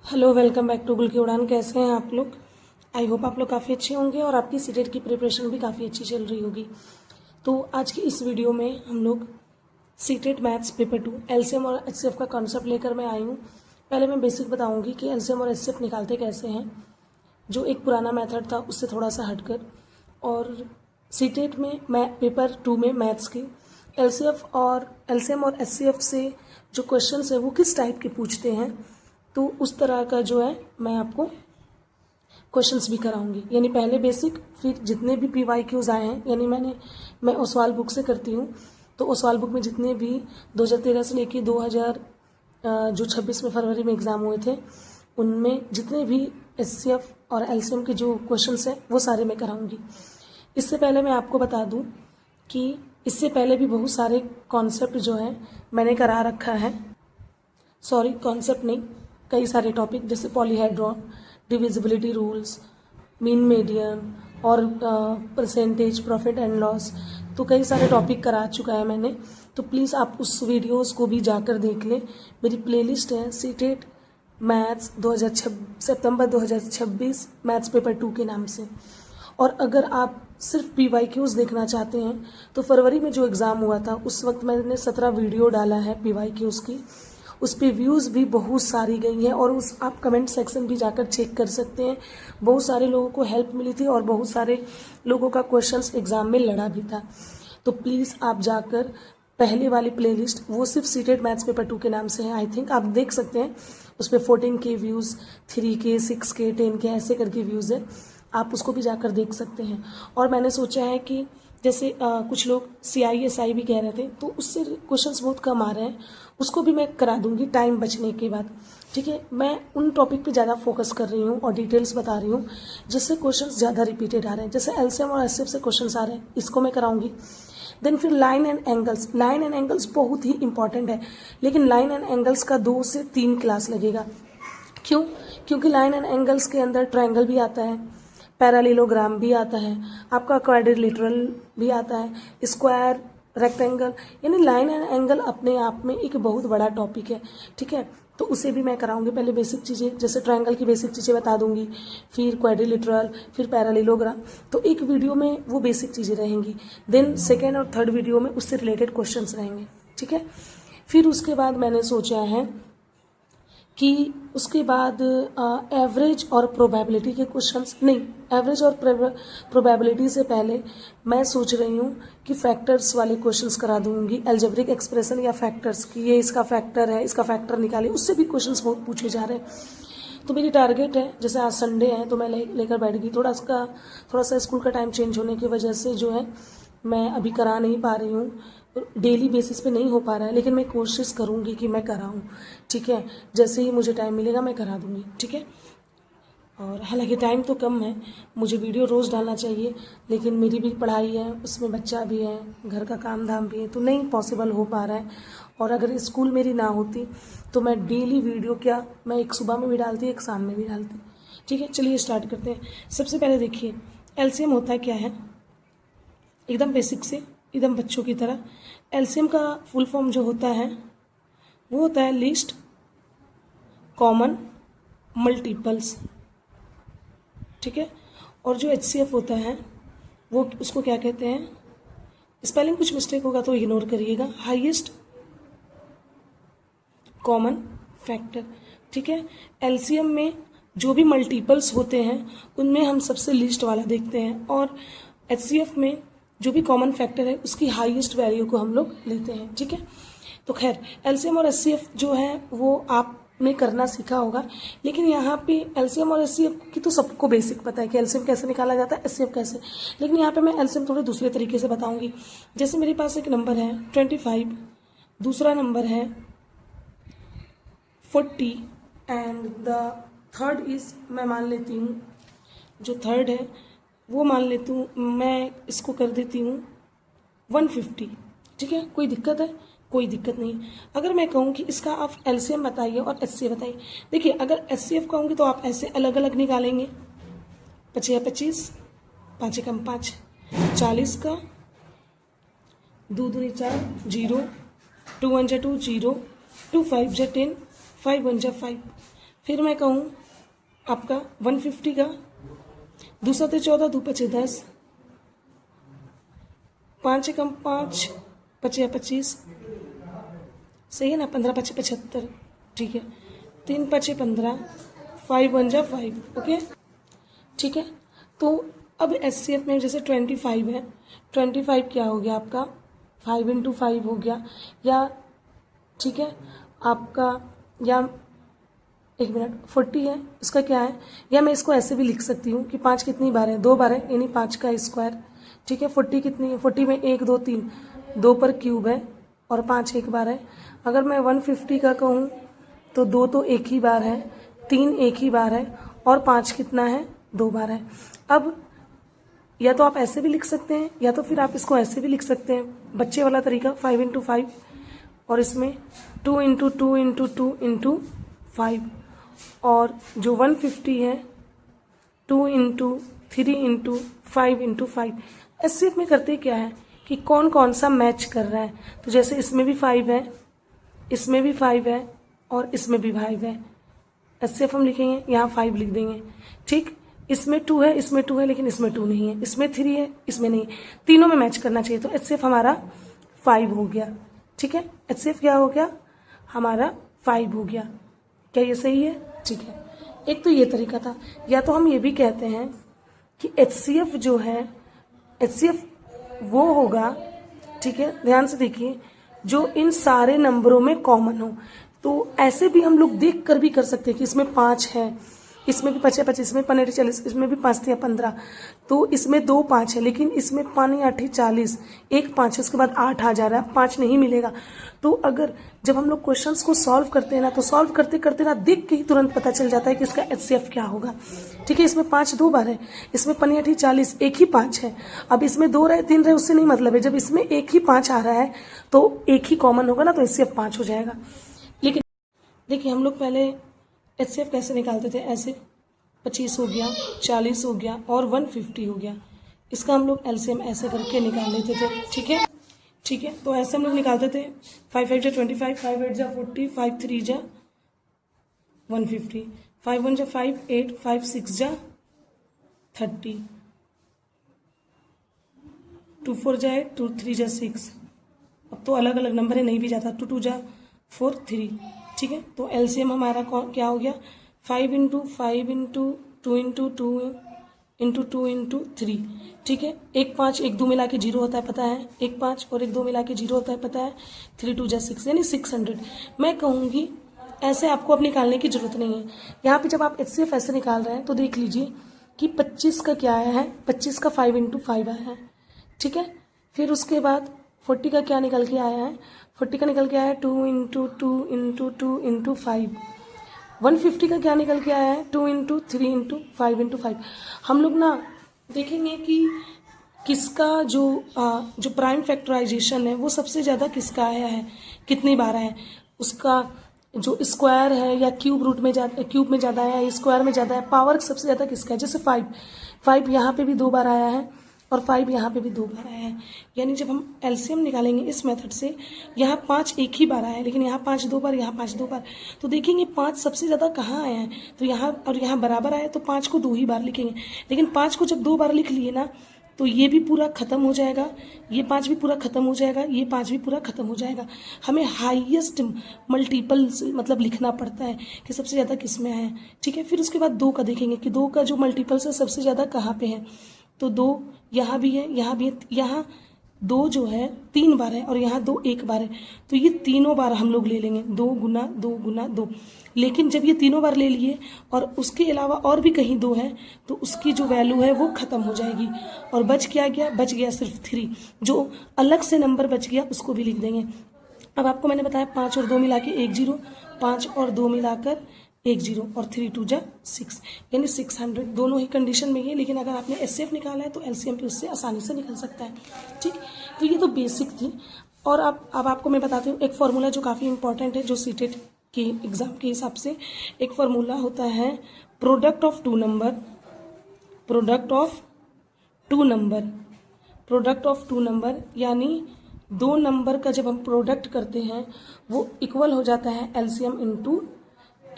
Hello, welcome back to गुल की उड़ान। कैसे हैं आप लोग? आई होप आप लोग काफ़ी अच्छे होंगे और आपकी सीटेट की प्रिपरेशन भी काफ़ी अच्छी चल रही होगी। तो आज की इस वीडियो में हम लोग सीटेट मैथ्स पेपर 2 एलसीएम और एचसीएफ का कॉन्सेप्ट लेकर मैं आई हूँ। पहले मैं बेसिक बताऊँगी कि एलसीएम और एचसीएफ निकालते कैसे हैं, जो एक पुराना मेथड था उससे थोड़ा सा हटकर। और सीटेट में मैं पेपर 2 में मैथ्स की एलसीएम और एचसीएफ से जो क्वेश्चन है वो किस टाइप के पूछते हैं, तो उस तरह का जो है मैं आपको क्वेश्चंस भी कराऊंगी। यानी पहले बेसिक, फिर जितने भी PYQs आए हैं, यानी मैं ओसवाल बुक से करती हूँ, तो ओसवाल बुक में जितने भी 2013 से लेके 2000 जो 26 में फरवरी में एग्ज़ाम हुए थे, उनमें जितने भी एचसीएफ और एलसीएम के जो क्वेश्चंस हैं वो सारे मैं कराऊंगी। इससे पहले मैं आपको बता दूं कि इससे पहले भी बहुत सारे कॉन्सेप्ट जो है मैंने करा रखा है। सॉरी, कॉन्सेप्ट नहीं, कई सारे टॉपिक जैसे polyhedron, divisibility rules, mean median और परसेंटेज, प्रॉफिट एंड लॉस, तो कई सारे टॉपिक करा चुका है मैंने। तो प्लीज़ आप उस वीडियोस को भी जाकर देख लें। मेरी प्लेलिस्ट है सीटेट मैथ्स सितंबर 2026 मैथ्स पेपर 2 के नाम से। और अगर आप सिर्फ PYQs देखना चाहते हैं तो फरवरी में जो एग्ज़ाम हुआ था उस वक्त मैंने 17 वीडियो डाला है PYQs की। उस पर व्यूज़ भी बहुत सारी गई हैं और उस आप कमेंट सेक्शन भी जाकर चेक कर सकते हैं। बहुत सारे लोगों को हेल्प मिली थी और बहुत सारे लोगों का क्वेश्चंस एग्ज़ाम में लड़ा भी था। तो प्लीज़ आप जाकर पहले वाली प्लेलिस्ट, वो सिर्फ सीटेट मैथ्स पेपर 2 के नाम से है, आई थिंक आप देख सकते हैं। उस पर 14K views, 3K, 6K, 10K ऐसे करके व्यूज़ है, आप उसको भी जाकर देख सकते हैं। और मैंने सोचा है कि जैसे कुछ लोग CISI भी कह रहे थे, तो उससे क्वेश्चंस बहुत कम आ रहे हैं, उसको भी मैं करा दूंगी टाइम बचने के बाद। ठीक है, मैं उन टॉपिक पे ज़्यादा फोकस कर रही हूँ और डिटेल्स बता रही हूँ जिससे क्वेश्चंस ज़्यादा रिपीटेड आ रहे हैं। जैसे एलसीएम और एचसीएफ से क्वेश्चंस आ रहे हैं, इसको मैं कराऊंगी। देन फिर लाइन एंड एंगल्स बहुत ही इंपॉर्टेंट है, लेकिन लाइन एंड एंगल्स का 2 से 3 क्लास लगेगा। क्यों? क्योंकि लाइन एंड एंगल्स के अंदर ट्रायंगल भी आता है, पैरालेलोग्राम भी आता है, आपका क्वाड्रिलेटरल भी आता है, स्क्वायर, रेक्टेंगल, यानी लाइन एंड एंगल अपने आप में एक बहुत बड़ा टॉपिक है। ठीक है, तो उसे भी मैं कराऊंगी। पहले बेसिक चीज़ें, जैसे ट्रायंगल की बेसिक चीज़ें बता दूंगी, फिर क्वाड्रिलेटरल, फिर पैरालेलोग्राम, तो एक वीडियो में वो बेसिक चीज़ें रहेंगी। देन सेकेंड और थर्ड वीडियो में उससे रिलेटेड क्वेश्चंस रहेंगे। ठीक है, फिर उसके बाद मैंने सोचा है कि उसके बाद एवरेज और प्रोबेबिलिटी के क्वेश्चंस नहीं, एवरेज और प्रोबेबिलिटी से पहले मैं सोच रही हूँ कि फैक्टर्स वाले क्वेश्चंस करा दूंगी, अलजेब्रिक एक्सप्रेशन या फैक्टर्स की, ये इसका फैक्टर है, इसका फैक्टर निकालिए, उससे भी क्वेश्चंस बहुत पूछे जा रहे हैं। तो मेरी टारगेट है, जैसे आज संडे है तो मैं लेकर बैठ गई, थोड़ा सा स्कूल का टाइम चेंज होने की वजह से जो है मैं अभी करा नहीं पा रही हूँ, डेली बेसिस पे नहीं हो पा रहा है, लेकिन मैं कोशिश करूँगी कि मैं कराऊँ। ठीक है, जैसे ही मुझे टाइम मिलेगा मैं करा दूँगी। ठीक है, और हालांकि टाइम तो कम है, मुझे वीडियो रोज़ डालना चाहिए, लेकिन मेरी भी पढ़ाई है, उसमें बच्चा भी है, घर का काम धाम भी है, तो नहीं पॉसिबल हो पा रहा है। और अगर स्कूल मेरी ना होती तो मैं डेली वीडियो, क्या मैं एक सुबह में भी डालती, एक शाम में भी डालती। ठीक है, चलिए स्टार्ट करते हैं। सबसे पहले देखिए, एलसीएम होता है क्या है, एकदम बेसिक से, एकदम बच्चों की तरह। एलसीएम का फुल फॉर्म जो होता है वो होता है लीस्ट कॉमन मल्टीपल्स। ठीक है, और जो एचसीएफ होता है वो उसको क्या कहते हैं, स्पेलिंग कुछ मिस्टेक होगा तो इग्नोर करिएगा, हाईएस्ट कॉमन फैक्टर। ठीक है, एलसीएम में जो भी मल्टीपल्स होते हैं उनमें हम सबसे लीस्ट वाला देखते हैं, और एचसीएफ में जो भी कॉमन फैक्टर है उसकी हाईएस्ट वैल्यू को हम लोग लेते हैं। ठीक है, तो खैर एलसीएम और एचसीएफ जो है वो आपने करना सीखा होगा, लेकिन यहाँ पे एलसीएम और एचसीएफ की तो सबको बेसिक पता है कि एलसीएम कैसे निकाला जाता है, एचसीएफ कैसे, लेकिन यहाँ पे मैं एलसीएम थोड़े दूसरे तरीके से बताऊंगी। जैसे मेरे पास एक नंबर है 25, दूसरा नंबर है 40 एंड द थर्ड इज, मैं मान लेती हूँ जो थर्ड है वो मान लेती हूँ, मैं इसको कर देती हूँ 150। ठीक है, कोई दिक्कत है? कोई दिक्कत नहीं। अगर मैं कहूँ कि इसका आप एलसीएम बताइए और एचसीएफ बताइए, देखिए अगर एचसीएफ कहूँगी तो आप ऐसे अलग अलग निकालेंगे, 25 25, 5 एकम 5, 40 का 2 दूनी 4, 0, 2 1 जा 2, 0, 2 5 जा 10, 5 1 जा 5, फिर मैं कहूँ आपका 150 का 2 7 14, 2 5 10, 5 एकम 5, 5 25, सही है ना, 15 5 75, ठीक है, 3 5 15, 5 1 जा 5, ओके, ठीक है। तो अब HCF में जैसे 25 है, 25 क्या हो गया आपका 5 × 5 हो गया, या ठीक है आपका, या 1 मिनट 40 है, इसका क्या है, या मैं इसको ऐसे भी लिख सकती हूँ कि 5 कितनी बार है, 2 बार है, यानी 5 का स्क्वायर, ठीक है। 40 कितनी है, 40 में 1 2 3, 2 पर क्यूब है और 5 एक बार है। अगर मैं 150 का कहूँ तो 2 तो एक ही बार है, 3 एक ही बार है और 5 कितना है, 2 बार है। अब या तो आप ऐसे भी लिख सकते हैं, या तो फिर आप इसको ऐसे भी लिख सकते हैं, बच्चे वाला तरीका 5 × 5, और इसमें 2 × 2 × 2 × 5, और जो 150 है 2 × 3 × 5 × 5। HCF में करते क्या है कि कौन कौन सा मैच कर रहा है, तो जैसे इसमें भी 5 है, इसमें भी 5 है और इसमें भी 5 है, HCF हम लिखेंगे, यहाँ 5 लिख देंगे, ठीक। इसमें 2 है, इसमें 2 है, लेकिन इसमें 2 नहीं है, इसमें 3 है, इसमें नहीं है, तीनों में मैच करना चाहिए, तो HCF हमारा 5 हो गया, ठीक है। HCF क्या हो गया हमारा 5 हो गया, क्या ये सही है, ठीक है। एक तो ये तरीका था, या तो हम ये भी कहते हैं कि HCF जो है, HCF वो होगा, ठीक है, ध्यान से देखिए, जो इन सारे नंबरों में कॉमन हो। तो ऐसे भी हम लोग देख कर भी कर सकते हैं कि इसमें 5 है, इसमें भी 5 है 25, इसमें 15 40, इसमें भी 5 थे 15, तो इसमें 2 5 है, लेकिन इसमें 5 8 40, एक 5 है, उसके बाद 8 आ जा रहा है, 5 नहीं मिलेगा। तो अगर जब हम लोग क्वेश्चंस को सॉल्व करते हैं ना, तो सॉल्व करते करते ना देख के ही तुरंत पता चल जाता है कि इसका HCF क्या होगा, ठीक है। इसमें 5 2 बार है, इसमें 5 8 40, एक ही 5 है। अब इसमें 2 रहे 3 रहे, उससे नहीं मतलब है, जब इसमें एक ही 5 आ रहा है तो एक ही कॉमन होगा ना, तो HCF 5 हो जाएगा। लेकिन देखिए हम लोग पहले HCF कैसे निकालते थे, ऐसे 25 हो गया, 40 हो गया और 150 हो गया, इसका हम लोग LCM ऐसे करके निकाल लेते थे, ठीक है, ठीक है। तो ऐसे हम लोग निकालते थे, 5 5 जा 25, 5 8 जा 40, 5 3 जा 150, 5 1 जा 5 8, 5 6 जा 30, 2 4 जाए 2 3 जा 6, अब तो अलग अलग नंबर है, नहीं भी जाता, 2 2 जा 4 3, ठीक है। तो LCM हमारा क्या हो गया, 5 × 5 × 2 × 2 × 2 × 3, ठीक है। 1 5 1 2 मिला के 0 होता है पता है, 1 5 और 1 2 मिला के 0 होता है पता है, 3 2 जा 6, यानी 600। मैं कहूँगी ऐसे आपको अब निकालने की जरूरत नहीं है। यहाँ पे जब आप HCF ऐसे निकाल रहे हैं तो देख लीजिए कि 25 का क्या आया है, 25 का 5 × 5 आया है, ठीक है। फिर उसके बाद 40 का क्या निकल के आया है, 40 का निकल के आया है 2 × 2 × 2 × 5। 150 का क्या निकल के आया है, 2 × 3 × 5 × 5। हम लोग ना देखेंगे कि किसका जो प्राइम फैक्टराइजेशन है वो सबसे ज़्यादा किसका आया है, कितनी बार आया है, उसका जो स्क्वायर है या क्यूब रूट में क्यूब में ज़्यादा आया है, स्क्वायर में ज़्यादा है, पावर सबसे ज़्यादा किसका है। जैसे 5 यहाँ पे भी 2 बार आया है और 5 यहाँ पे भी 2 बार आया है, यानी जब हम LCM निकालेंगे इस मेथड से, यहाँ 5 एक ही बार आया है, लेकिन यहाँ 5 2 बार, यहाँ 5 2 बार, तो देखेंगे 5 सबसे ज़्यादा कहाँ आया है, तो यहाँ और यहाँ बराबर आया, तो 5 को 2 ही बार लिखेंगे। लेकिन 5 को जब 2 बार लिख लिए ना, तो ये भी पूरा खत्म हो जाएगा, ये 5 भी पूरा खत्म हो जाएगा, ये 5 भी पूरा खत्म हो जाएगा। हमें हाईएस्ट मल्टीपल्स मतलब लिखना पड़ता है कि सबसे ज़्यादा किस में है, ठीक है। फिर उसके बाद 2 का देखेंगे कि 2 का जो मल्टीपल्स है सबसे ज़्यादा कहाँ पे है, तो 2 यहाँ भी है, यहाँ भी है, यहाँ 2 जो है 3 बार है और यहाँ 2 1 बार है, तो ये तीनों बार हम लोग ले लेंगे, 2 × 2 × 2। लेकिन जब ये तीनों बार ले लिए और उसके अलावा और भी कहीं 2 है, तो उसकी जो वैल्यू है वो ख़त्म हो जाएगी और बच गया सिर्फ 3, जो अलग से नंबर बच गया उसको भी लिख देंगे। अब आपको मैंने बताया 5 और 2 मिला के 1 0, 5 और 2 मिलाकर 1 0 और 3 2 जा 6, यानी 600। दोनों ही कंडीशन में ही है, लेकिन अगर आपने HCF निकाला है तो LCM भी उससे आसानी से निकल सकता है, ठीक। तो ये तो बेसिक थी। और अब आपको मैं बताती हूँ एक फार्मूला जो काफ़ी इंपॉर्टेंट है, जो सीटेट के एग्ज़ाम के हिसाब से एक फार्मूला होता है product of two number. Product of two number यानी 2 नंबर का जब हम प्रोडक्ट करते हैं वो इक्वल हो जाता है LCM ×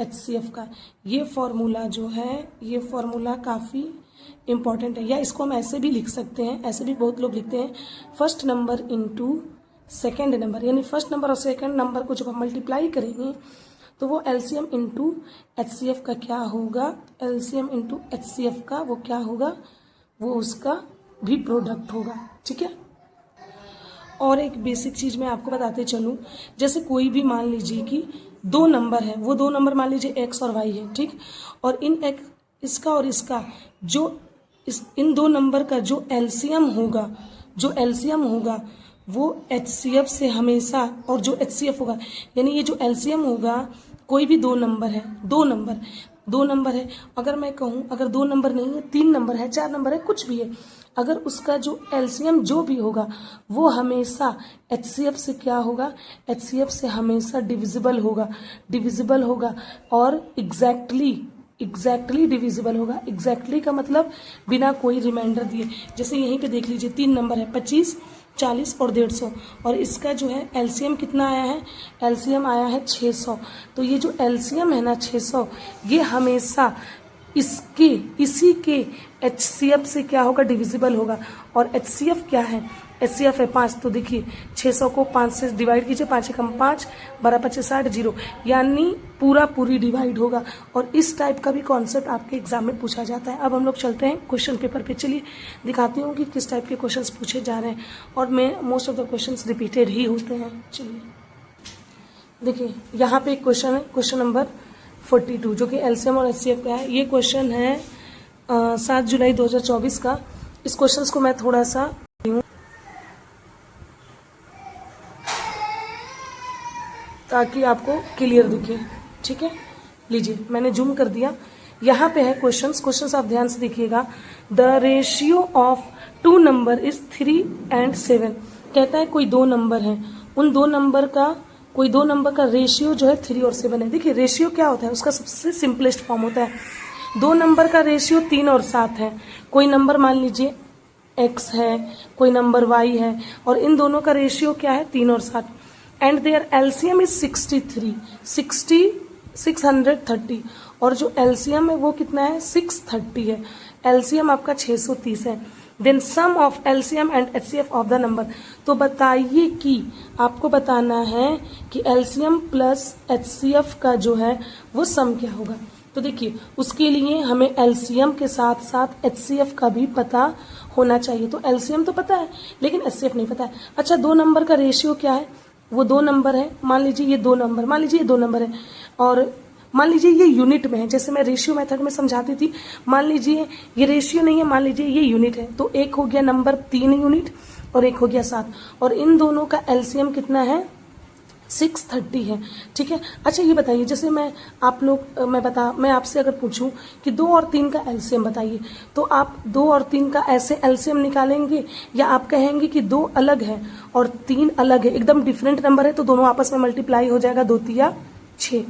HCF का। ये फॉर्मूला जो है, ये फॉर्मूला काफ़ी इम्पॉर्टेंट है, या इसको हम ऐसे भी लिख सकते हैं, ऐसे भी बहुत लोग लिखते हैं, first number into second number, यानी फर्स्ट नंबर और सेकेंड नंबर को जब हम मल्टीप्लाई करेंगे तो वो LCM इंटू HCF का क्या होगा, LCM इंटू HCF का वो क्या होगा, वो उसका भी प्रोडक्ट होगा। ठीक है। और एक बेसिक चीज मैं आपको बताते चलूं, जैसे कोई भी मान लीजिए कि दो नंबर है, वो दो नंबर मान लीजिए x और y है, ठीक, और इसका और इसका जो इन दो नंबर का जो LCM होगा वो HCF से हमेशा, और जो HCF होगा यानी ये जो LCM होगा, कोई भी दो नंबर है, अगर मैं कहूँ अगर दो नंबर नहीं है, तीन नंबर है, चार नंबर है, कुछ भी है, अगर उसका जो LCM जो भी होगा वो हमेशा HCF से क्या होगा, HCF से हमेशा डिविजिबल होगा और एग्जैक्टली डिविजिबल होगा। एग्जैक्टली का मतलब बिना कोई रिमाइंडर दिए। जैसे यहीं पे देख लीजिए, तीन नंबर है 25, 40 और 150, और इसका जो है LCM कितना आया है, LCM आया है 600। तो ये जो LCM है ना 600, ये हमेशा इसी के HCF से क्या होगा, डिविजिबल होगा। और HCF क्या है, HCF है 5, तो देखिए 600 को 5 से डिवाइड कीजिए, 5 कम 5, 12 5 60, 0, यानी पूरी डिवाइड होगा। और इस टाइप का भी कॉन्सेप्ट आपके एग्जाम में पूछा जाता है। अब हम लोग चलते हैं क्वेश्चन पेपर पे। चलिए दिखाती हूँ कि किस टाइप के क्वेश्चंस पूछे जा रहे हैं, और most of the questions repeated ही होते हैं। चलिए देखिए, यहाँ पे एक क्वेश्चन है, क्वेश्चन नंबर 42, जो कि LCM और HCF का है। ये क्वेश्चन है 7 जुलाई 2024 का। इस क्वेश्चन को मैं थोड़ा सा ताकि आपको क्लियर दिखे। ठीक है, लीजिए मैंने जूम कर दिया। यहाँ पे है क्वेश्चंस आप ध्यान से देखिएगा। The ratio of two number is 3 and 7। कहता है कोई दो नंबर है, उन दो नंबर का रेशियो जो है 3 और 7 है। देखिए रेशियो क्या होता है, उसका सबसे सिंपलेस्ट फॉर्म होता है, दो नंबर का रेशियो 3 और 7 है। कोई नंबर मान लीजिए x है, कोई नंबर y है, और इन दोनों का रेशियो क्या है, 3 और 7, एंड देयर LCM इज 630, और जो LCM है वो कितना है, 630 है। LCM आपका 630 है। Then sum of LCM and HCF of the number. तो बताइए कि आपको बताना है कि LCM प्लस HCF का जो है वो सम क्या होगा। तो देखिए उसके लिए हमें LCM के साथ साथ HCF का भी पता होना चाहिए। तो LCM तो पता है लेकिन HCF नहीं पता है। अच्छा, दो नंबर का रेशियो क्या है, वो दो नंबर है, मान लीजिए ये दो नंबर है, और मान लीजिए ये यूनिट में है। जैसे मैं रेशियो मेथड में समझाती थी, मान लीजिए ये रेशियो नहीं है, मान लीजिए ये यूनिट है, तो एक हो गया नंबर 3 यूनिट और एक हो गया 7, और इन दोनों का LCM कितना है, 630 है। ठीक है। अच्छा ये बताइए, जैसे मैं आपसे अगर पूछूं कि 2 और 3 का LCM बताइए, तो आप 2 और 3 का ऐसे LCM निकालेंगे, या आप कहेंगे कि 2 अलग है और 3 अलग है, एकदम डिफरेंट नंबर है, तो दोनों आपस में मल्टीप्लाई हो जाएगा, 2 तिया 6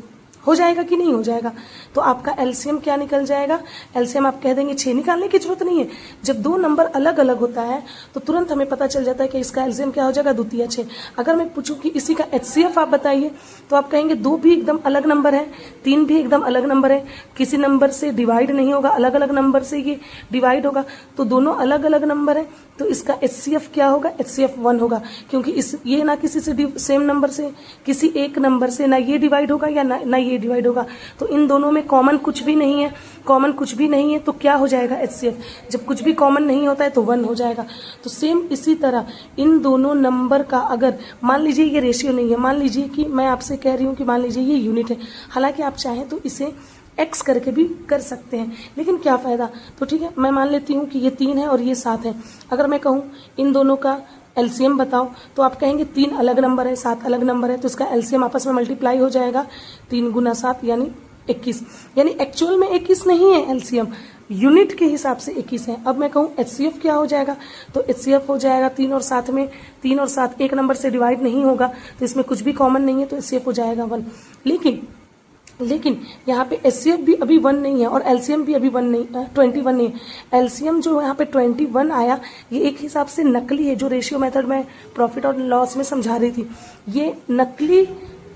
हो जाएगा कि नहीं हो जाएगा। तो आपका LCM क्या निकल जाएगा, LCM आप कह देंगे 6। निकालने की जरूरत नहीं है, जब दो नंबर अलग अलग होता है तो तुरंत हमें पता चल जाता है कि इसका LCM क्या हो जाएगा, 2 तिया 6। अगर मैं पूछूं कि इसी का HCF आप बताइए, तो आप कहेंगे 2 भी एकदम अलग नंबर है, 3 भी एकदम अलग नंबर है, किसी नंबर से डिवाइड नहीं होगा, अलग अलग नंबर से ये डिवाइड होगा, तो दोनों अलग अलग नंबर है, तो इसका HCF क्या होगा, HCF 1 होगा, क्योंकि ये ना किसी से सेम नंबर से, किसी एक नंबर से ना ये डिवाइड होगा या ना ये डिवाइड होगा, तो इन दोनों में कॉमन कुछ भी नहीं है, तो क्या हो जाएगा, HCF। जब कुछ भी कॉमन नहीं होता है तो 1 हो जाएगा। तो सेम इसी तरह इन दोनों नंबर का, अगर मान लीजिए ये रेशियो नहीं है, मान लीजिए कि मैं आपसे कह रही हूँ कि मान लीजिए ये यूनिट है, हालांकि आप चाहें तो इसे x करके भी कर सकते हैं, लेकिन क्या फायदा। तो ठीक है, मैं मान लेती हूँ कि ये 3 है और ये 7 है। अगर मैं कहूँ इन दोनों का LCM बताओ, तो आप कहेंगे 3 अलग नंबर है, 7 अलग नंबर है, तो इसका LCM आपस में मल्टीप्लाई हो जाएगा, 3 गुना 7 यानी 21, यानी एक्चुअल में 21 नहीं है LCM, यूनिट के हिसाब से 21 है। अब मैं कहूँ HCF क्या हो जाएगा, तो HCF हो जाएगा 3 और 7 में, 3 और 7 एक नंबर से डिवाइड नहीं होगा, तो इसमें कुछ भी कॉमन नहीं है, तो HCF हो जाएगा 1। लेकिन यहाँ पे HCF भी अभी 1 नहीं है और LCM भी अभी 21 नहीं है। LCM जो यहाँ पे 21 आया, ये एक हिसाब से नकली है, जो रेशियो मेथड में प्रॉफिट और लॉस में समझा रही थी, ये नकली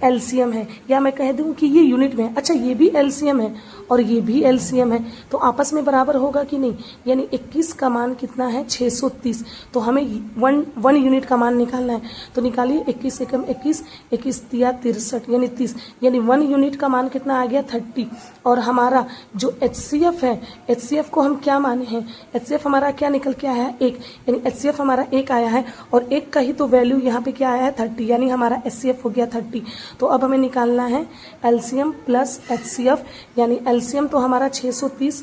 एलसीएम है, या मैं कह दूं कि ये यूनिट में है, अच्छा ये भी एलसीएम है और ये भी एलसीएम है, तो आपस में बराबर होगा कि नहीं, यानी 21 का मान कितना है 630, तो हमें वन यूनिट का मान निकालना है, तो निकालिए 21 एकम 21, 21 तिया 63 यानी 30, यानी 1 यूनिट का मान कितना आ गया 30। और हमारा जो HCF है, HCF को हम क्या माने हैं, HCF हमारा क्या निकल के आया है 1, यानी HCF हमारा 1 आया है और 1 का ही तो वैल्यू यहाँ पे क्या आया है 30, यानी हमारा HCF हो गया 30। तो अब हमें निकालना है LCM प्लस HCF, यानी LCM तो हमारा 630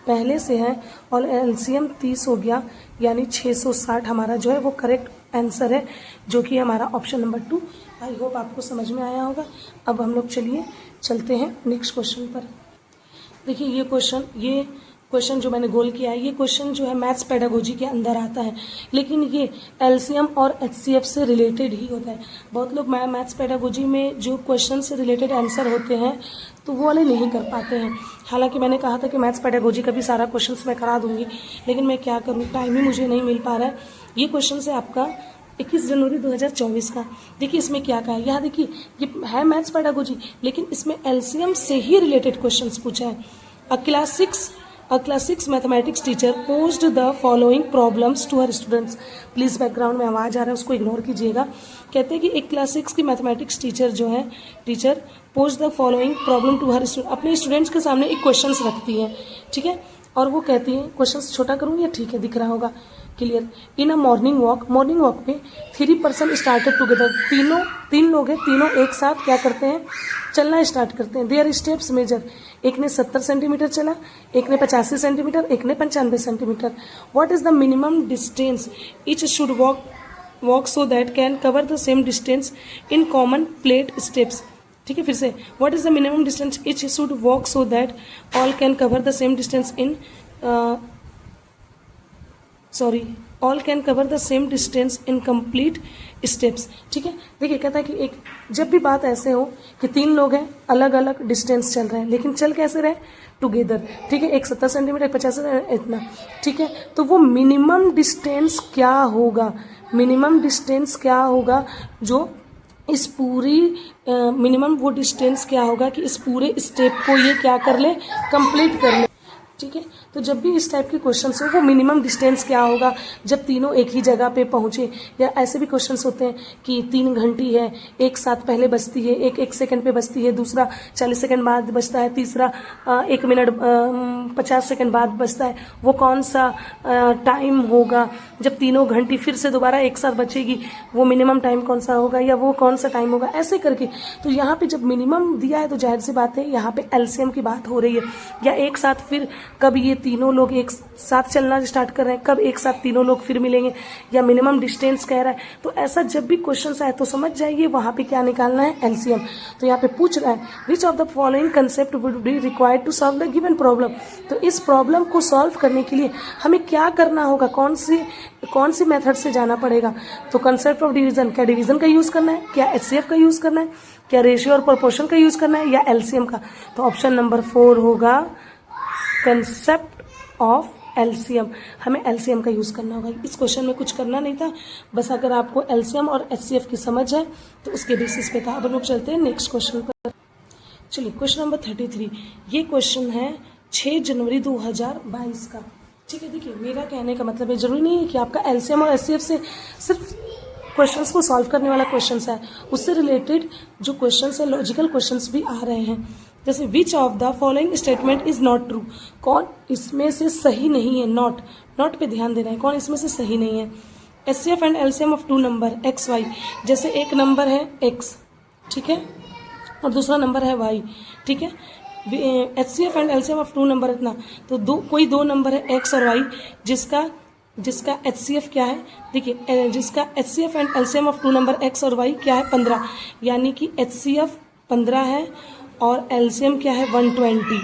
पहले से है और LCM 30 हो गया, यानी 660 हमारा जो है वो करेक्ट आंसर है, जो कि हमारा ऑप्शन नंबर 2। आई होप आपको समझ में आया होगा। अब हम लोग चलिए चलते हैं नेक्स्ट क्वेश्चन पर। देखिए ये क्वेश्चन जो मैंने गोल किया है, ये क्वेश्चन जो है मैथ्स पेडागोजी के अंदर आता है, लेकिन ये एलसीएम और HCF से रिलेटेड ही होता है। बहुत लोग मैथ्स पेडागोजी में जो क्वेश्चन से रिलेटेड आंसर होते हैं तो वो वाले नहीं कर पाते हैं। हालांकि मैंने कहा था कि मैथ्स पेडागोजी का भी सारा क्वेश्चन मैं करा दूंगी, लेकिन मैं क्या करूँ, टाइम ही मुझे नहीं मिल पा रहा है। ये क्वेश्चन है आपका 21 जनवरी 2024 का। देखिए इसमें क्या कहा है, यहाँ देखिए ये है मैथ्स पेडागोजी, लेकिन इसमें एलसीएम से ही रिलेटेड क्वेश्चंस पूछा है। A class 6 mathematics teacher posed the following problems to her students. Please background में आवाज आ रहा है, उसको इग्नोर कीजिएगा। कहते हैं कि एक क्लास 6 की मैथमेटिक्स टीचर जो है, teacher posed the following problem to her student, अपने स्टूडेंट्स के सामने एक क्वेश्चन रखती है, ठीक है, और वो कहती है, क्वेश्चन छोटा करूँ या ठीक है दिख रहा होगा clear. In a morning walk पे 3 पर्सन स्टार्टेड टुगेदर, तीन लोग हैं, तीनों एक साथ क्या करते हैं, चलना स्टार्ट करते हैं। देयर स्टेप्स मेजर, एक ने 70 सेंटीमीटर चला, एक ने 85 सेंटीमीटर, एक ने 95 centimetre. What is the minimum distance each should walk so that can cover the same distance in common plate steps. ठीक है, फिर से, what is the minimum distance each should walk so that all can cover the same distance in all can cover the same distance in complete steps. ठीक है, देखिए कहता है कि एक जब भी बात ऐसे हो कि 3 लोग हैं, अलग अलग डिस्टेंस चल रहे हैं, लेकिन चल कैसे रहे, टुगेदर। ठीक है, एक 70 सेंटीमीटर, एक 50 सेंटीमीटर, इतना। ठीक है, तो वो मिनिमम डिस्टेंस क्या होगा, मिनिमम डिस्टेंस क्या होगा जो इस पूरी मिनिमम वो डिस्टेंस क्या होगा कि इस पूरे स्टेप को ये क्या कर ले, कंप्लीट कर ले। ठीक है, तो जब भी इस टाइप के क्वेश्चंस हो, वो मिनिमम डिस्टेंस क्या होगा जब तीनों एक ही जगह पे पहुंचे। या ऐसे भी क्वेश्चंस होते हैं कि 3 घंटी है, एक साथ पहले बजती है, एक सेकंड पे बजती है, दूसरा 40 सेकंड बाद बजता है, तीसरा 1 मिनट 50 सेकंड बाद बजता है। वो कौन सा टाइम होगा जब तीनों घंटी फिर से दोबारा एक साथ बचेगी, वो मिनिमम टाइम कौन सा होगा, या वो कौन सा टाइम होगा, ऐसे करके। तो यहाँ पे जब मिनिमम दिया है तो जाहिर सी बात है यहाँ पे एलसीएम की बात हो रही है, या एक साथ फिर कब ये तीनों लोग एक साथ चलना स्टार्ट कर रहे हैं, कब एक साथ तीनों लोग फिर मिलेंगे, या मिनिमम डिस्टेंस कह रहा है। तो ऐसा जब भी क्वेश्चन आए तो समझ जाइए वहां पे क्या निकालना है, एलसीएम। तो यहाँ पे पूछ रहा है which of the following concept would be required to solve the given problem. तो इस प्रॉब्लम को सॉल्व करने के लिए हमें क्या करना होगा, कौन सी मेथड से जाना पड़ेगा। तो कंसेप्ट ऑफ डिवीजन, क्या डिवीजन का यूज करना है, क्या एचसीएफ का यूज करना है, क्या रेशियो और प्रोपोर्शन का यूज करना है, या एलसीएम का। तो ऑप्शन नंबर 4 होगा कंसेप्ट ऑफ एलसीएम। हमें एलसीएम का यूज करना होगा। इस क्वेश्चन में कुछ करना नहीं था, बस अगर आपको एलसीएम और एचसीएफ की समझ है तो उसके बेसिस पे था। अब हम लोग चलते हैं नेक्स्ट क्वेश्चन पर। चलिए क्वेश्चन नंबर 33, ये क्वेश्चन है 6 जनवरी 2022 का। ठीक है, देखिए मेरा कहने का मतलब है जरूरी नहीं है कि आपका एलसीएम और एचसीएफ से सिर्फ क्वेश्चंस को सॉल्व करने वाला क्वेश्चंस है, उससे रिलेटेड जो क्वेश्चंस है लॉजिकल क्वेश्चंस भी आ रहे हैं। जैसे विच of the following statement is not true, कौन इसमें से सही नहीं है। नॉट पे ध्यान देना है, कौन इसमें से सही नहीं है। HCF and LCM of 2 number X Y, जैसे एक नंबर है एक्स, ठीक है, और दूसरा नंबर है वाई, ठीक है। HCF and LCM of 2 number इतना, तो कोई 2 नंबर है एक्स और वाई जिसका एचसीएफ क्या है, देखिए जिसका HCF and LCM of 2 number x और वाई क्या है 15, यानी कि एचसीएफ 15 है और एलसीएम क्या है 120।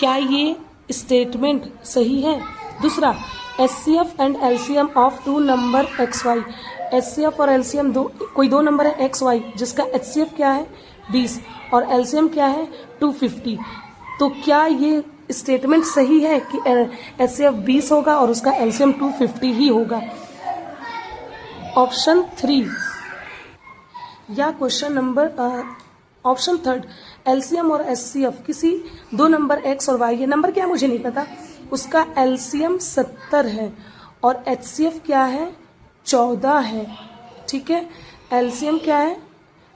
क्या ये स्टेटमेंट सही है। दूसरा, HCF and LCM of 2 number X Y, HCF और एलसीएम कोई 2 नंबर है एक्स वाई जिसका एचसीएफ क्या है 20 और एलसीएम क्या है 250। तो क्या ये स्टेटमेंट सही है कि एचसीएफ 20 होगा और उसका एलसीएम 250 ही होगा। ऑप्शन 3, या question number option third, LCM और एचसीएफ किसी दो नंबर एक्स और वाई है, नंबर क्या है मुझे नहीं पता, उसका एलसीएम 70 है और एचसीएफ क्या है 14 है। ठीक है, एलसीएम क्या है,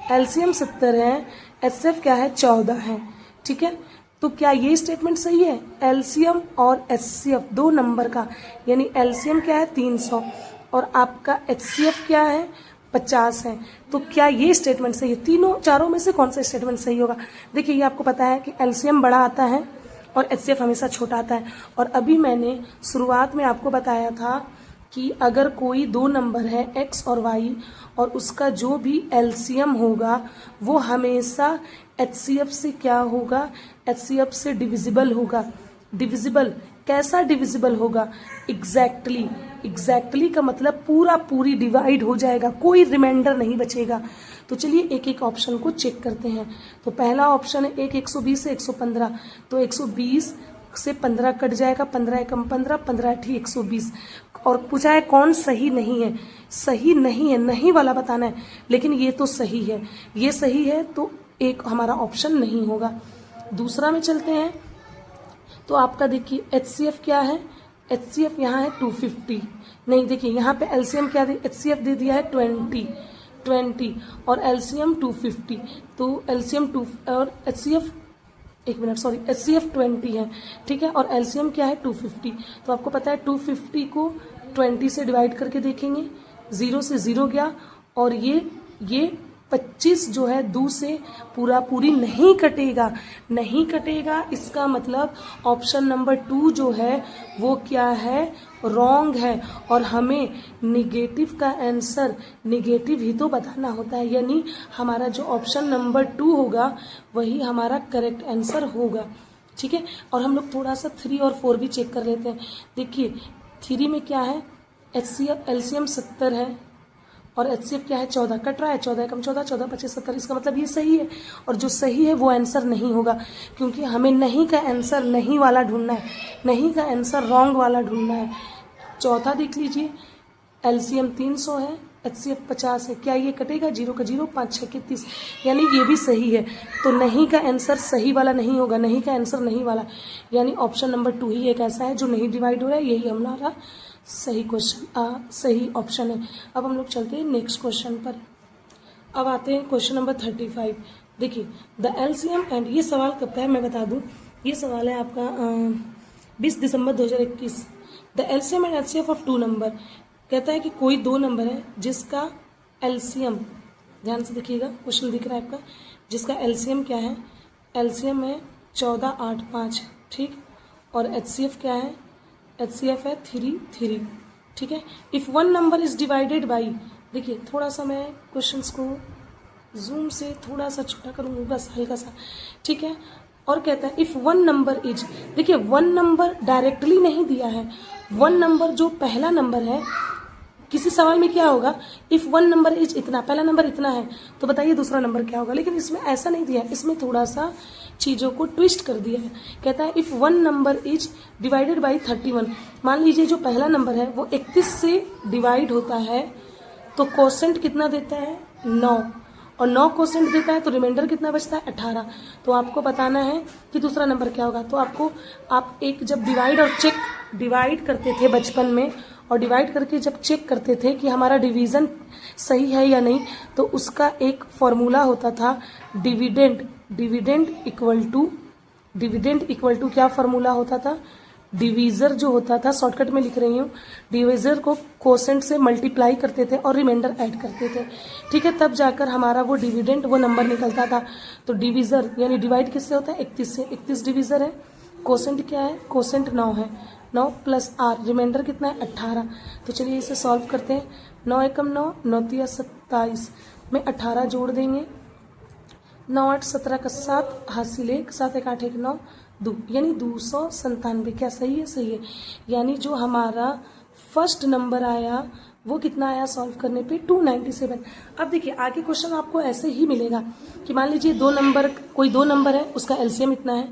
एलसीएम 70 है, एचसीएफ क्या है 14 है। ठीक है, तो क्या ये स्टेटमेंट सही है, एलसीएम और एचसीएफ दो नंबर का, यानी एलसीएम क्या है 300 और आपका एचसीएफ क्या है 50 है, तो क्या ये स्टेटमेंट सही है, तीनों चारों में से कौन सा स्टेटमेंट सही होगा। देखिए ये आपको पता है कि एलसीएम बड़ा आता है और एचसीएफ हमेशा छोटा आता है, और अभी मैंने शुरुआत में आपको बताया था कि अगर कोई दो नंबर है एक्स और वाई और उसका जो भी एलसीएम होगा वो हमेशा एचसीएफ से क्या होगा, एचसीएफ से डिविजिबल होगा। डिविजिबल कैसा डिविजिबल होगा, एग्जैक्टली का मतलब पूरा पूरी डिवाइड हो जाएगा, कोई रिमाइंडर नहीं बचेगा। तो चलिए एक एक ऑप्शन को चेक करते हैं। तो पहला ऑप्शन है 120 से 115, तो 120 से 15 कट जाएगा, 15 एकम 15, 15 ठी 120, और पूछा है कौन सही नहीं है, सही नहीं है, नहीं वाला बताना है, लेकिन ये तो सही है, ये सही है तो एक हमारा ऑप्शन नहीं होगा। दूसरा में चलते हैं, तो आपका देखिए एचसीएफ क्या है, एचसीएफ यहाँ है 250, नहीं देखिए यहाँ पे एलसीएम क्या दे, एचसीएफ दे दिया है 20 और एलसीएम 250, तो एलसीएम 2 और एचसीएफ एचसीएफ 20 है। ठीक है, और एलसीएम क्या है 250, तो आपको पता है 250 को 20 से डिवाइड करके देखेंगे, 0 से 0 गया, और ये 25 जो है दो से पूरी नहीं कटेगा, इसका मतलब ऑप्शन नंबर 2 जो है वो क्या है, रॉन्ग है, और हमें निगेटिव का आंसर निगेटिव ही तो बताना होता है, यानी हमारा जो ऑप्शन नंबर 2 होगा वही हमारा करेक्ट आंसर होगा। ठीक है, और हम लोग थोड़ा सा 3 और 4 भी चेक कर लेते हैं। देखिए 3 में क्या है, एलसीएम 70 है और एचसीएफ क्या है 14, कट रहा है, 14 कम 14, 14 25 70, इसका मतलब ये सही है, और जो सही है वो आंसर नहीं होगा, क्योंकि हमें नहीं का आंसर नहीं वाला ढूंढना है, नहीं का आंसर रॉन्ग वाला ढूंढना है। चौथा देख लीजिए, एलसीएम 300 है, एचसीएफ 50 है, क्या ये कटेगा, 0 का 0, 5 6 30, यानी ये भी सही है, तो नहीं का आंसर सही वाला नहीं होगा, नहीं का आंसर नहीं वाला, यानी ऑप्शन नंबर 2 ही एक ऐसा है जो नहीं डिवाइड हो रहा है, यही हमारा सही क्वेश्चन सही ऑप्शन है। अब हम लोग चलते हैं नेक्स्ट क्वेश्चन पर। अब आते हैं क्वेश्चन नंबर 35। देखिए द एलसीएम एंड, ये सवाल कब का है मैं बता दूं, ये सवाल है आपका 20 दिसंबर 2021। The LCM and HCF of 2 number, कहता है कि कोई दो नंबर है जिसका एलसीएम, ध्यान से देखिएगा क्वेश्चन दिख रहा है आपका, जिसका एलसीएम क्या है, एलसीएम है 14 8 5, ठीक, और एचसीएफ क्या है, एचसीएफ है 3 ठीक है। If one number is divided by, देखिए थोड़ा सा मैं क्वेश्चंस को जूम से थोड़ा सा छोटा करूंगा बस हल्का सा, ठीक है, और कहता है इफ वन नंबर इज, देखिए वन नंबर डायरेक्टली नहीं दिया है, वन नंबर जो पहला नंबर है, किसी सवाल में क्या होगा, इफ वन नंबर इज इतना, पहला नंबर इतना है, तो बताइए दूसरा नंबर क्या होगा, लेकिन इसमें ऐसा नहीं दिया है, इसमें थोड़ा सा चीजों को ट्विस्ट कर दिया है। कहता है if one number is divided by 31, मान लीजिए जो पहला नंबर है वो 31 से डिवाइड होता है, तो कोसेंट कितना देता है 9, और 9 कोसेंट देता है तो रिमाइंडर कितना बचता है 18, तो आपको बताना है कि दूसरा नंबर क्या होगा। तो आपको आप एक जब डिवाइड और चेक डिवाइड करते थे बचपन में, और डिवाइड करके जब चेक करते थे कि हमारा डिवीजन सही है या नहीं, तो उसका एक फॉर्मूला होता था डिविडेंड इक्वल टू क्या फॉर्मूला होता था, डिवीजर जो होता था, शॉर्टकट में लिख रही हूँ, डिवीजर को कोसेंट से मल्टीप्लाई करते थे और रिमाइंडर ऐड करते थे, ठीक है, तब जाकर हमारा वो डिविडेंड वो नंबर निकलता था। तो डिवीजर यानी डिवाइड किससे होता है 31 से, 31 डिवीजर है, कोसेंट क्या है, कोसेंट 9 है, 9 प्लस आर, रिमाइंडर कितना है 18। तो चलिए इसे सॉल्व करते हैं, 9 एकम 9, 9 तिया 27 में 18 जोड़ देंगे, 9 8 17 का 7, हासिल 1, 7 1 8 1 9 2, यानी 297। क्या सही है, सही है, यानी जो हमारा फर्स्ट नंबर आया वो कितना आया सॉल्व करने पे 297। अब देखिए आगे क्वेश्चन आपको ऐसे ही मिलेगा कि मान लीजिए कोई दो नंबर है, उसका एलसीएम इतना है,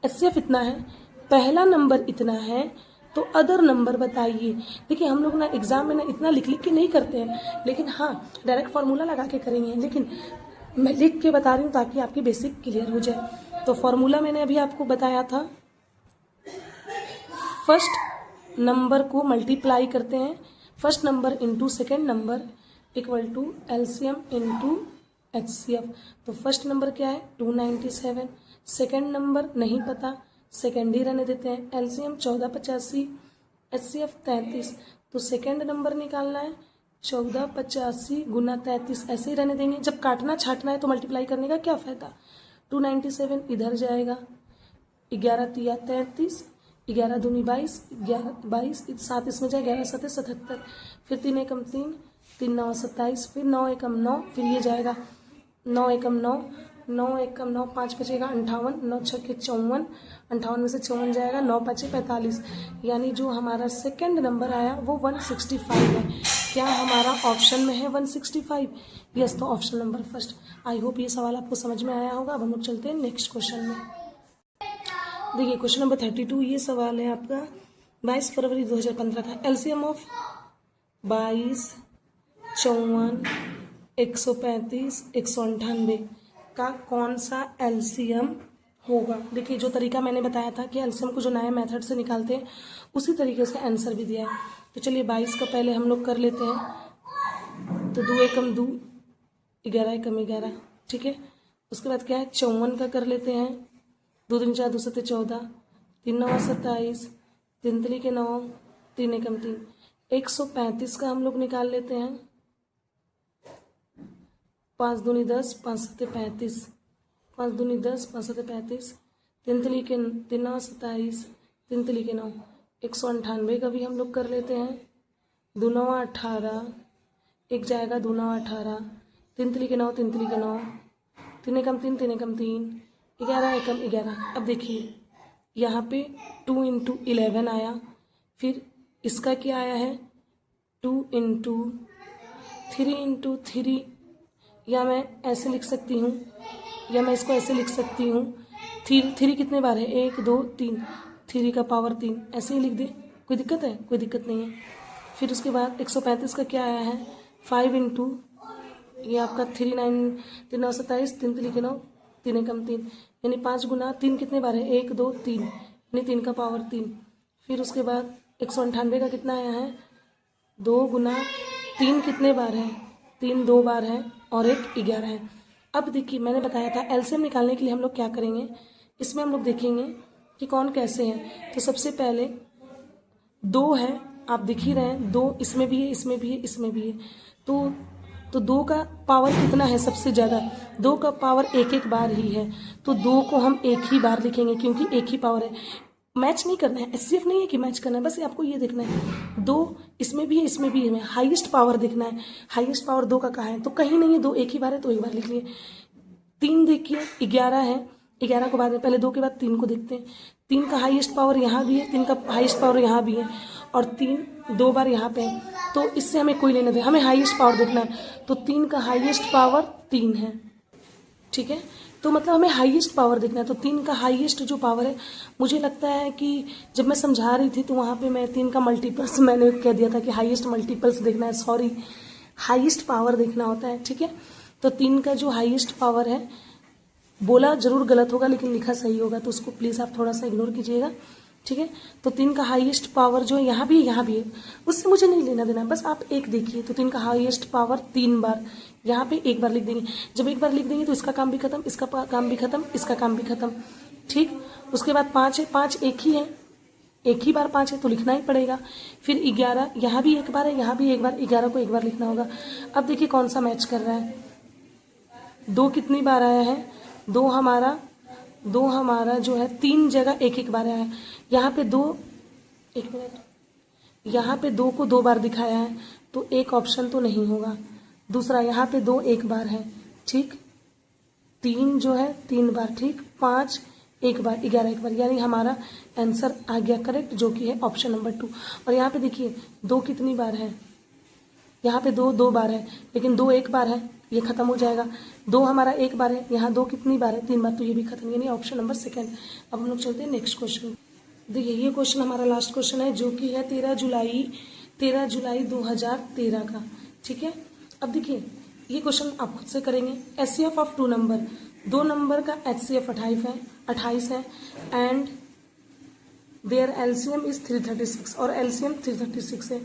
एचसीएफ इतना है, पहला नंबर इतना है, तो अदर नंबर बताइए। देखिए हम लोग ना एग्जाम में ना इतना लिख लिख के नहीं करते हैं, लेकिन हाँ डायरेक्ट फार्मूला लगा के करेंगे, लेकिन मैं लिख के बता रही हूँ ताकि आपकी बेसिक क्लियर हो जाए। तो फार्मूला मैंने अभी आपको बताया था, फर्स्ट नंबर को मल्टीप्लाई करते हैं, first number into second number equal to LCM into HCF. तो फर्स्ट नंबर क्या है 297, सेकेंड नंबर नहीं पता, सेकेंड ही रहने देते हैं, एलसीएम 1485, एचसीएफ 33। तो सेकेंड नंबर निकालना है 1485 गुना 33, ऐसे ही रहने देंगे। जब काटना छाटना है तो मल्टीप्लाई करने का क्या फ़ायदा। 297 इधर जाएगा, 11 तिया 33, 11 दूनी 22, 22 7 इसमें जाए, 11 7 77, फिर 3 एकम 3, 3 9 27, फिर 9 एकम 9, फिर ये जाएगा 9 एकम 9, 9 एकम 9, 5 बचेगा 58, 9 छक्के 54, 58 में से 54 जाएगा, 9 5 45, यानी जो हमारा सेकंड नंबर आया वो 165 है। क्या हमारा ऑप्शन में है 165? यस, तो option number first. I hope ये सवाल आपको समझ में आया होगा। अब हम लोग चलते हैं नेक्स्ट क्वेश्चन में। देखिए क्वेश्चन नंबर 32, ये सवाल है आपका 22 फरवरी 2015 का। एलसीएम ऑफ 22, 54, 135, 198 का कौन सा एलसीएम होगा। देखिए जो तरीका मैंने बताया था कि एलसीएम को जो नए मेथड से निकालते हैं उसी तरीके से आंसर भी दिया है। तो चलिए 22 का पहले हम लोग कर लेते हैं। तो 2 एकम 2, 11 एकम 11, ठीक है। उसके बाद क्या है 54 का कर लेते हैं, 2 दिन 4 2 7 14, 3 9 27, 3 3 के 9, 3 एकम 3। 135 का हम लोग निकाल लेते हैं, 5 दूनी 10, 5 7 35, 5 दूनी 10, 5 7 35, 3 3 के 3 9 27, 3 3 के 9, 198 का भी हम लोग कर लेते हैं, 2 9 18, एक जाएगा 2 9 18, 3 3 के 9, 3 3 के 9, 3 एकम 3, 3 एकम 3, 11 एकम 11। अब देखिए यहाँ पे 2 इंटू 11 आया, फिर इसका क्या आया है 2 इंटू 3 इंटू 3, या मैं ऐसे लिख सकती हूँ, या मैं इसको ऐसे लिख सकती हूँ, 3 कितने बार है 1 2 3, 3 का पावर 3, ऐसे ही लिख दे, कोई दिक्कत है? कोई दिक्कत नहीं है। फिर उसके बाद 135 का क्या आया है 5 इंटू, ये आपका 3 9 3 9 27, 3 3 के 9, 3 एकम 3, यानी 5 गुना 3 कितने बार है 1 2 3, यानी 3 का पावर 3। फिर उसके बाद 198 का कितना आया है 2 गुना 3 कितने बार है 3 2 बार है, और 1 11 है। अब देखिए मैंने बताया था एलसीएम निकालने के लिए हम लोग क्या करेंगे, इसमें हम लोग देखेंगे कि कौन कैसे है। तो सबसे पहले 2 है, आप दिख ही रहे हैं 2, इसमें भी है, इसमें भी है, इसमें भी है। तो 2 का पावर कितना है सबसे ज़्यादा, 2 का पावर 1 बार ही है, तो 2 को हम 1 ही बार लिखेंगे क्योंकि 1 ही पावर है। मैच नहीं करना है, एचसीएफ नहीं है कि मैच करना है, बस आपको ये देखना है 2 इसमें भी है, इसमें भी है, हाईएस्ट पावर देखना है। हाईएस्ट पावर 2 का कहाँ है, तो कहीं नहीं है, 2 1 ही बार है तो 1 बार लिख लिए। 3 देखिए 11 है, 11 को बाद में, पहले 2 के बाद 3 को देखते हैं। 3 का हाईएस्ट पावर यहाँ भी है, 3 का हाईएस्ट पावर यहाँ भी है, और 3 2 बार यहाँ पे है, तो इससे हमें कोई लेना दे, हमें हाईएस्ट पावर देखना है। तो 3 का हाईएस्ट पावर 3 है, ठीक है। तो मतलब हमें हाईएस्ट पावर देखना है, तो 3 का हाईएस्ट जो पावर है, मुझे लगता है कि जब मैं समझा रही थी तो वहाँ पे मैं 3 का मल्टीपल्स मैंने कह दिया था कि हाईएस्ट मल्टीपल्स देखना है, सॉरी हाईएस्ट पावर देखना होता है, ठीक है। तो 3 का जो हाईएस्ट पावर है, बोला जरूर गलत होगा लेकिन लिखा सही होगा, तो उसको प्लीज़ आप थोड़ा सा इग्नोर कीजिएगा, ठीक है। तो 3 का हाईएस्ट पावर जो है यहाँ भी है, उससे मुझे नहीं लेना देना, बस आप 1 देखिए। तो 3 का हाईएस्ट पावर 3 बार, यहाँ पे 1 बार लिख देंगे। जब 1 बार लिख देंगे तो इसका काम भी खत्म, इसका काम भी खत्म, इसका काम भी खत्म, ठीक। उसके बाद 5 है, 5 1 ही है, 1 ही बार 5 है तो लिखना ही पड़ेगा। फिर 11, यहाँ भी 1 बार है, यहाँ भी 1 बार, 11 को 1 बार लिखना होगा। अब देखिए कौन सा मैच कर रहा है, 2 कितनी बार आया है, 2 हमारा जो है 3 जगह 1 बार आया है। यहाँ पे 2, 1 मिनट, यहाँ पे 2 को 2 बार दिखाया है, तो एक ऑप्शन तो नहीं होगा। दूसरा यहाँ पे 2 1 बार है, ठीक। 3 जो है 3 बार, ठीक। 5 1 बार, 11 1 बार, यानी हमारा आंसर आ गया करेक्ट, जो कि है ऑप्शन नंबर 2। और यहाँ पे देखिए 2 कितनी बार है, यहाँ पे 2 2 बार है, लेकिन 2 1 बार है, ये खत्म हो जाएगा। 2 हमारा 1 बार है, यहाँ 2 कितनी बार है 3 बार, तो ये भी खत्म, यानी ऑप्शन नंबर सेकंड। अब हम लोग चलते हैं नेक्स्ट क्वेश्चन। देखिए ये क्वेश्चन हमारा लास्ट क्वेश्चन है जो कि है 13 जुलाई 2013 का। ठीक है, अब देखिए ये क्वेश्चन आप खुद से करेंगे। HCF ऑफ 2 नंबर, 2 नंबर का HCF 28 है एंड देयर LCM इज 336 और LCM 336 है।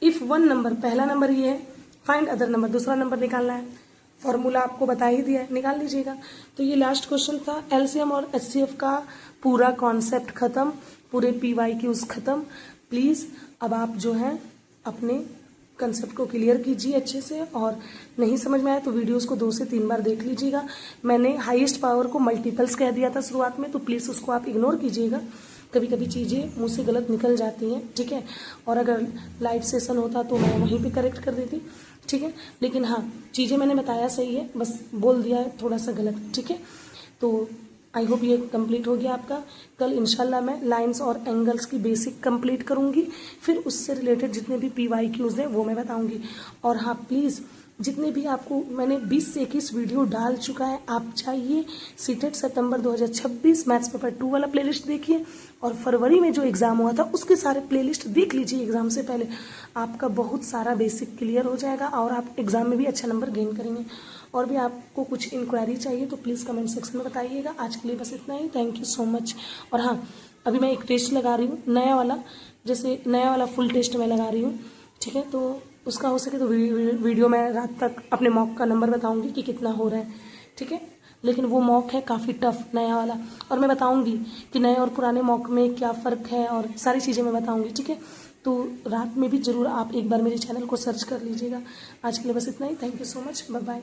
इफ 1 नंबर, पहला नंबर ये है, फाइंड अदर नंबर, दूसरा नंबर निकालना है। फॉर्मूला आपको बता ही दिया है, निकाल लीजिएगा। तो ये लास्ट क्वेश्चन था। LCM और HCF का पूरा कॉन्सेप्ट खत्म, पूरे PYQs खत्म। प्लीज अब आप जो है अपने कंसेप्ट को क्लियर कीजिए अच्छे से, और नहीं समझ में आया तो वीडियोस को 2 से 3 बार देख लीजिएगा। मैंने हाईएस्ट पावर को मल्टीपल्स कह दिया था शुरुआत में, तो प्लीज उसको आप इग्नोर कीजिएगा। कभी कभी चीज़ें मुंह से गलत निकल जाती हैं, ठीक है। और अगर लाइव सेशन होता तो मैं वहीं पे करेक्ट कर देती, ठीक है। लेकिन हाँ, चीज़ें मैंने बताया सही है, बस बोल दिया है थोड़ा सा गलत, ठीक है। तो आई होप ये कंप्लीट हो गया आपका। कल इंशाल्लाह मैं लाइंस और एंगल्स की बेसिक कंप्लीट करूंगी, फिर उससे रिलेटेड जितने भी PYQs हैं वो मैं बताऊंगी। और हाँ प्लीज़, जितने भी आपको मैंने 20 से 21 वीडियो डाल चुका है, आप चाहिए सीटेट सितंबर 2026 मैथ्स पेपर 2 वाला प्लेलिस्ट देखिए, और फरवरी में जो एग्ज़ाम हुआ था उसके सारे प्लेलिस्ट देख लीजिए एग्ज़ाम से पहले। आपका बहुत सारा बेसिक क्लियर हो जाएगा और आप एग्ज़ाम में भी अच्छा नंबर गेन करेंगे। और भी आपको कुछ इंक्वायरी चाहिए तो प्लीज़ कमेंट सेक्शन में बताइएगा। आज के लिए बस इतना ही, थैंक यू सो मच। और हाँ, अभी मैं एक टेस्ट लगा रही हूँ नया वाला, जैसे नया वाला फुल टेस्ट मैं लगा रही हूँ, ठीक है। तो उसका हो सके तो वीडियो में रात तक अपने मॉक का नंबर बताऊंगी कि कितना हो रहा है, ठीक है। लेकिन वो मॉक है काफ़ी टफ नया वाला, और मैं बताऊंगी कि नए और पुराने मॉक में क्या फ़र्क है और सारी चीज़ें मैं बताऊंगी, ठीक है। तो रात में भी ज़रूर आप एक बार मेरे चैनल को सर्च कर लीजिएगा। आज के लिए बस इतना ही, thank you so much, bye bye.